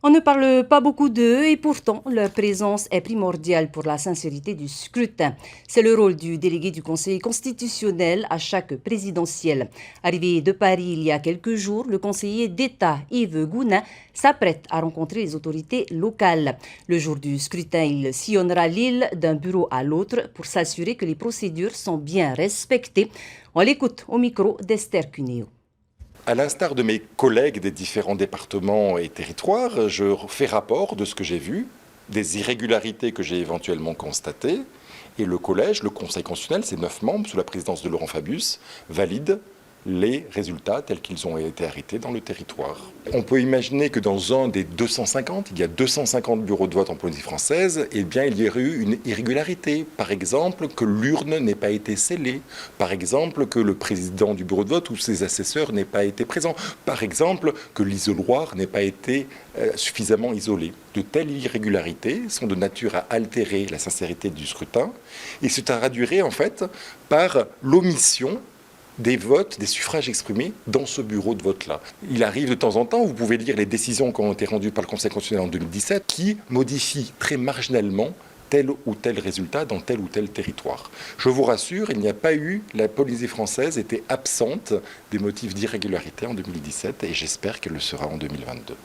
On ne parle pas beaucoup d'eux et pourtant leur présence est primordiale pour la sincérité du scrutin. C'est le rôle du délégué du Conseil constitutionnel à chaque présidentielle. Arrivé de Paris il y a quelques jours, le conseiller d'État Yves Gounin s'apprête à rencontrer les autorités locales. Le jour du scrutin, il sillonnera l'île d'un bureau à l'autre pour s'assurer que les procédures sont bien respectées. On l'écoute au micro d'Esther Cuneo. À l'instar de mes collègues des différents départements et territoires, je fais rapport de ce que j'ai vu, des irrégularités que j'ai éventuellement constatées, et le collège, le Conseil constitutionnel, ses 9 membres, sous la présidence de Laurent Fabius, valide les résultats tels qu'ils ont été arrêtés dans le territoire. On peut imaginer que dans un des 250, il y a 250 bureaux de vote en Polynésie française, eh bien il y aurait eu une irrégularité. Par exemple, que l'urne n'ait pas été scellée. Par exemple, que le président du bureau de vote ou ses assesseurs n'aient pas été présents. Par exemple, que l'isoloir n'ait pas été suffisamment isolé. De telles irrégularités sont de nature à altérer la sincérité du scrutin et se traduiraient en fait par l'omission des votes, des suffrages exprimés dans ce bureau de vote-là. Il arrive de temps en temps, vous pouvez lire les décisions qui ont été rendues par le Conseil constitutionnel en 2017, qui modifient très marginalement tel ou tel résultat dans tel ou tel territoire. Je vous rassure, il n'y a pas eu, la Polynésie française était absente des motifs d'irrégularité en 2017 et j'espère qu'elle le sera en 2022.